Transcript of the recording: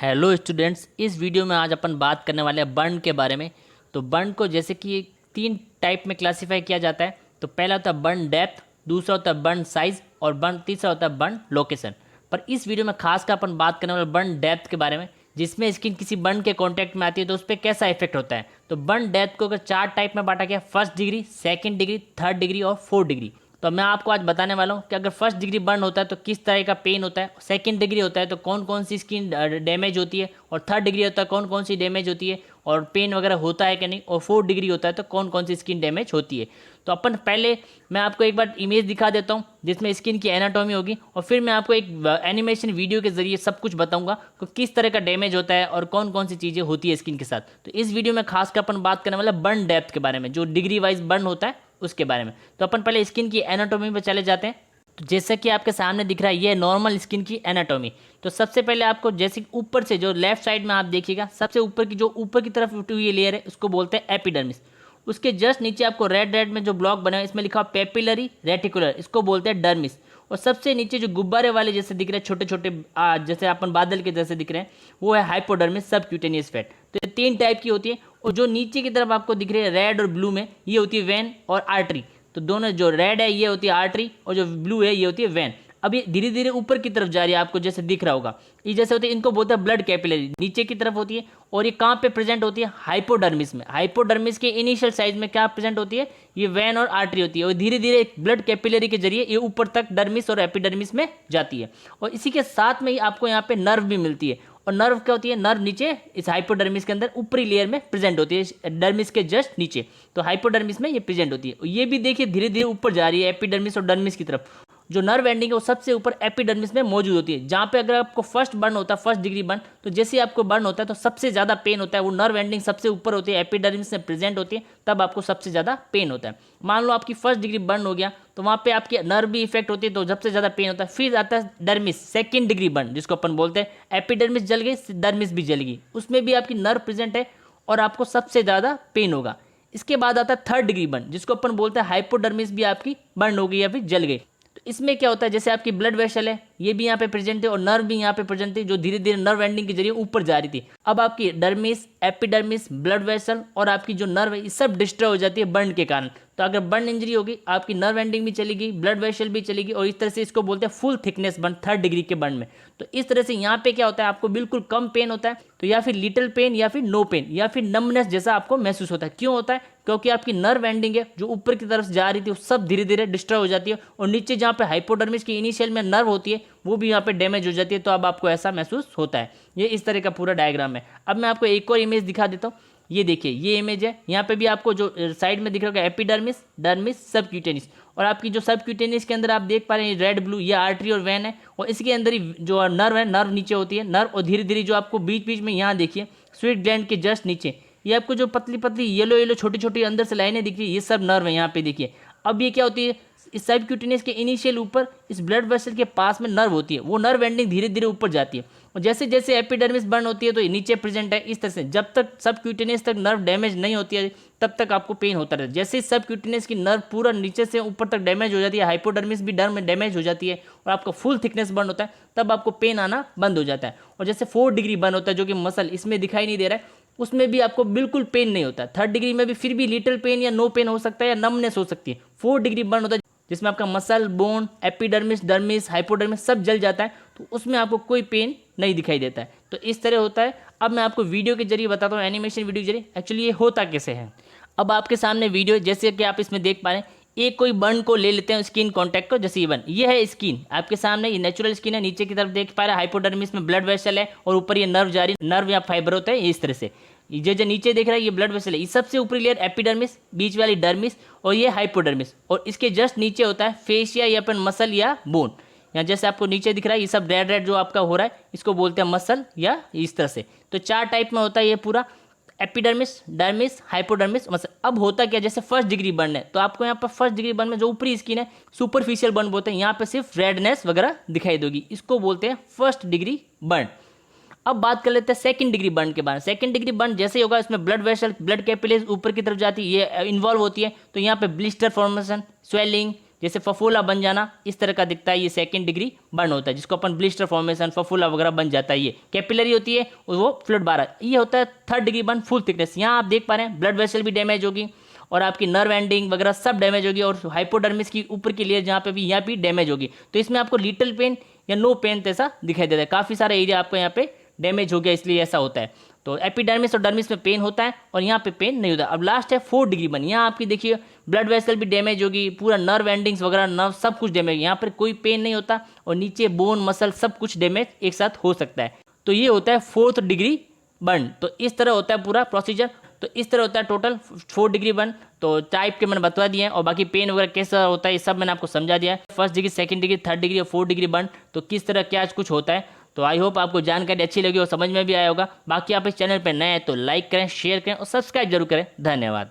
Hello students, इस video में आज अपन बात करने वाले हैं बर्न के बारे में। तो बर्न को जैसे कि तीन टाइप में क्लासीफाई किया जाता है। तो पहला होता है बर्न डेप्थ, दूसरा होता है बर्न साइज और बर्न तीसरा होता है बर्न लोकेशन। पर इस वीडियो में खास कर अपन बात करने वाले बर्न डेप्थ के बारे में, जिसमें स्किन किसी बर्न के कॉन्टैक्ट में आती है तो उस पर कैसा इफेक्ट होता है। तो बर्न डेप्थ को अगर चार टाइप में बांटा गया, first degree, second degree, third degree और फोर्थ डिग्री। तो मैं आपको आज बताने वाला हूँ कि अगर फर्स्ट डिग्री बर्न होता है तो किस तरह का पेन होता है, सेकंड डिग्री होता है तो कौन कौन सी स्किन डैमेज होती है, और थर्ड डिग्री होता है कौन कौन सी डैमेज होती है और पेन वगैरह होता है कि नहीं, और फोर्थ डिग्री होता है तो कौन कौन सी स्किन डैमेज होती है। तो अपन पहले मैं आपको एक बार इमेज दिखा देता हूँ जिसमें स्किन की एनाटॉमी होगी, और फिर मैं आपको एक एनिमेशन वीडियो के जरिए सब कुछ बताऊंगा कि किस तरह का डैमेज होता है और कौन कौन सी चीज़ें होती है स्किन के साथ। तो इस वीडियो में खासकर अपन बात करने वाला बर्न डेप्थ के बारे में, जो डिग्री वाइज बर्न होता है उसके बारे में। तो अपन पहले स्किन की एनाटॉमी पे चले जाते हैं। तो जैसा कि आपके सामने दिख रहा है, ये नॉर्मल स्किन की एनाटॉमी। तो सबसे पहले आपको जैसे ऊपर से जो लेफ्ट साइड में आप देखिएगा, सबसे ऊपर की जो ऊपर की तरफ उठी हुई लेयर है उसको बोलते हैं एपिडर्मिस। उसके जस्ट नीचे आपको रेड रेड में जो ब्लॉक बना है इसमें लिखा हुआ पेपिलरी रेटिकुलर, इसको बोलते हैं डर्मिस। और सबसे नीचे जो गुब्बारे वाले जैसे दिख रहे हैं, छोटे छोटे जैसे अपन बादल के जैसे दिख रहे हैं, वो है हाइपोडर्मिस सबक्यूटेनियस फैट। तो ये तीन टाइप की होती है। और जो नीचे की तरफ आपको दिख रही है रेड और ब्लू में, ये होती है वेन और आर्टरी। तो दोनों, जो रेड है ये होती है आर्टरी और जो ब्लू है ये होती है वेन। अब ये धीरे धीरे ऊपर की तरफ जा रही है, आपको जैसे दिख रहा होगा। ये जैसे होती है, इनको बोलते हैं ब्लड कैपिलरी, नीचे की तरफ होती है। और ये कहाँ पे प्रेजेंट होती है? हाइपोडर्मिस में। हाइपोडर्मिस के इनिशियल साइज में क्या प्रेजेंट होती है? ये वेन और आर्टरी होती है। और धीरे धीरे ब्लड कैपिलरी के जरिए ये ऊपर तक डर्मिस और एपिडर्मिस में जाती है। और इसी के साथ में ही आपको यहाँ पे नर्व भी मिलती है। और नर्व क्या होती है? नर्व नीचे इस हाइपोडर्मिस के अंदर ऊपरी लेयर में प्रेजेंट होती है, डर्मिस के जस्ट नीचे। तो हाइपोडर्मिस में ये प्रेजेंट होती है। ये भी देखिए धीरे धीरे ऊपर जा रही है एपिडर्मिस और डर्मिस की तरफ। जो नर्व एंडिंग है वो सबसे ऊपर एपिडर्मिस में मौजूद होती है, जहाँ पे अगर आपको फर्स्ट बर्न होता है, फर्स्ट डिग्री बर्न, तो जैसे ही आपको बर्न होता है तो सबसे ज़्यादा पेन होता है, वो नर्व एंडिंग सबसे ऊपर होती है, एपिडर्मिस में प्रेजेंट होती है, तब आपको सबसे ज़्यादा पेन होता है। मान लो आपकी फर्स्ट डिग्री बर्न हो गया तो वहाँ पे आपकी नर्व भी इफेक्ट होती है, तो सबसे ज़्यादा पेन होता है। फिर आता है डर्मिस, सेकेंड डिग्री बर्न जिसको अपन बोलते हैं। एपिडर्मिस जल गई, डर्मिस भी जल गई, उसमें भी आपकी नर्व प्रेजेंट है और आपको सबसे ज़्यादा पेन होगा। इसके बाद आता है थर्ड डिग्री बर्न जिसको अपन बोलते हैं हाइपोडर्मिस भी आपकी बर्न हो गई या फिर जल गई। तो इसमें क्या होता है, जैसे आपकी ब्लड वेसल है ये भी यहाँ पे प्रेजेंट है और नर्व भी यहाँ पे प्रेजेंट है, जो धीरे धीरे नर्व एंडिंग के जरिए ऊपर जा रही थी। अब आपकी डर्मिस, एपिडर्मिस, ब्लड वेसल और आपकी जो नर्व है ये सब डिस्ट्रॉय हो जाती है बर्न के कारण। तो अगर बर्न इंजरी होगी, आपकी नर्व एंडिंग भी चलेगी, ब्लड वेसल भी चलेगी, और इस तरह से इसको बोलते हैं full thickness burn third degree के बर्न में। तो इस तरह से यहाँ पे क्या होता है, आपको बिल्कुल कम पेन होता है, तो या फिर लिटिल पेन या फिर नो पेन या फिर नमनेस जैसा आपको महसूस होता है। क्यों होता है? क्योंकि आपकी नर्व एंडिंग है जो ऊपर की तरफ जा रही थी वो सब धीरे धीरे डिस्ट्रॉय हो जाती है, और नीचे जहाँ पे हाइपोडर्मिस की इनिशियल में नर्व होती है वो भी यहाँ पे डैमेज हो जाती है। तो अब आपको ऐसा महसूस होता है। ये इस तरह का पूरा डायग्राम है। अब मैं आपको एक और इमेज दिखा देता हूँ। ये देखिए, ये इमेज है, यहाँ पे भी आपको जो साइड में दिख रहा है एपिडर्मिस, डर्मिस, सबक्यूटेनिस। और आपकी जो सबक्यूटेनिस के अंदर आप देख पा रहे हैं रेड ब्लू, ये आर्टरी और वेन है, और इसके अंदर ही जो नर्व है, नर्व नीचे होती है नर्व। और धीरे धीरे जो आपको बीच बीच में यहाँ देखिए स्वीट ग्लैंड के जस्ट नीचे ये आपको जो पतली पतली येलो येलो छोटी छोटी अंदर से लाइनें दिख रही है, ये सब नर्व है यहाँ पे देखिए। अब ये क्या होती है, इस सबक्यूटेनियस के इनिशियल ऊपर इस ब्लड वेसल के पास में नर्व होती है, वो नर्व एंडिंग धीरे धीरे ऊपर जाती है। और जैसे जैसे एपिडर्मिस बर्न होती है तो ये नीचे प्रेजेंट है इस तरह से। जब तक सबक्यूटेनियस तक नर्व डैमेज नहीं होती है तब तक आपको पेन होता रहता है। जैसे ही सबक्यूटेनियस की नर्व पूरा नीचे से ऊपर तक डैमेज हो जाती है, हाइपोडर्मिस भी डर्म में डैमेज हो जाती है और आपका फुल थिकनेस बर्न होता है, तब आपको पेन आना बंद हो जाता है। और जैसे फोर्थ डिग्री बर्न होता है जो कि मसल इसमें दिखाई नहीं दे रहा है, उसमें भी आपको बिल्कुल पेन नहीं होता। थर्ड डिग्री में भी फिर भी लिटिल पेन या नो पेन हो सकता है या नमनेस हो सकती है। फोर्थ डिग्री बर्न होता है जिसमें आपका muscle, bone, epidermis, dermis, hypodermis सब जल जाता है, तो उसमें आपको कोई पेन नहीं दिखाई देता है। तो इस तरह होता है। अब मैं आपको वीडियो के जरिए बताता हूँ, एनिमेशन वीडियो के जरिए एक्चुअली ये होता कैसे है। अब आपके सामने वीडियो जैसे कि आप इसमें देख पा रहे हैं, एक कोई बर्न को ले लेते हैं स्किन कॉन्टैक्ट को, जैसे ये बर्न, ये है स्किन आपके सामने, ये नेचुरल स्किन है। नीचे की तरफ देख पा रहे हैं हाइपोडर्मिस में ब्लड वेसल है और ऊपर ये नर्व जारी, नर्व या फाइबर होता है इस तरह से। ये जो नीचे देख रहा है ये ब्लड वेसल है, ये सबसे ऊपरी लेयर एपिडर्मिस, बीच वाली डर्मिस और ये हाइपोडर्मिस। और इसके जस्ट नीचे होता है फेशिया या अपन मसल या बोन। यहाँ जैसे आपको नीचे दिख रहा है ये सब रेड रेड जो आपका हो रहा है इसको बोलते हैं मसल या इस तरह से। तो चार टाइप में होता है ये पूरा, एपिडर्मिस, डर्मिस, हाइपोडर्मिस, मसल। अब होता क्या, जैसे फर्स्ट डिग्री बर्न है तो आपको यहाँ पर फर्स्ट डिग्री बर्न में जो ऊपरी स्किन है सुपरफिशियल बर्न बोलते हैं, यहाँ पे सिर्फ रेडनेस वगैरह दिखाई देगी, इसको बोलते हैं फर्स्ट डिग्री बर्न। अब बात कर लेते हैं सेकंड डिग्री बर्न के बारे में। सेकंड डिग्री बर्न जैसे ही होगा इसमें ब्लड वेसल, ब्लड कैपिलरीज ऊपर की तरफ जाती है, ये इन्वॉल्व होती है। तो यहाँ पे ब्लिस्टर फॉर्मेशन, स्वेलिंग, जैसे फफूला बन जाना इस तरह का दिखता है, ये सेकंड डिग्री बर्न होता है, जिसको अपन ब्लिस्टर फॉर्मेशन फफूला वगैरह बन जाता है। ये कैपिलरी होती है और वो फ्लूइड बाहर। ये होता है third degree burn full thickness. यहाँ आप देख पा रहे हैं ब्लड वेसल भी डैमेज होगी और आपकी नर्व एंडिंग वगैरह सब डैमेज होगी, और हाइपोडर्मिस की ऊपर की लेयर जहाँ पे भी यहाँ भी डैमेज होगी। तो इसमें आपको लिटिल पेन या नो पेन जैसा दिखाई देता है, काफ़ी सारा एरिया आपको यहाँ पे डैमेज हो गया, इसलिए ऐसा होता है। तो एपिडर्मिस और डर्मिस में पेन होता है और यहाँ पे पेन नहीं होता। अब लास्ट है फोर्थ डिग्री बर्न। यहाँ आपकी देखिए ब्लड वेसल भी डैमेज होगी, पूरा नर्व एंडिंग्स वगैरह नर्व सब कुछ डैमेज। यहाँ पर कोई पेन नहीं होता और नीचे बोन मसल सब कुछ डैमेज एक साथ हो सकता है। तो ये होता है फोर्थ डिग्री बर्न। तो इस तरह होता है पूरा प्रोसीजर। तो इस तरह होता है टोटल 4 डिग्री बर्न। तो टाइप के मैंने बता दिए हैं और बाकी पेन वगैरह कैसा होता है ये सब मैंने आपको समझा दिया है। First degree, second degree, third degree और 4 डिग्री बर्न, तो किस तरह क्या कुछ होता है। तो आई होप आपको जानकारी अच्छी लगी और समझ में भी आया होगा। बाकी आप इस चैनल पर नए हैं तो लाइक करें, शेयर करें और सब्सक्राइब जरूर करें। धन्यवाद।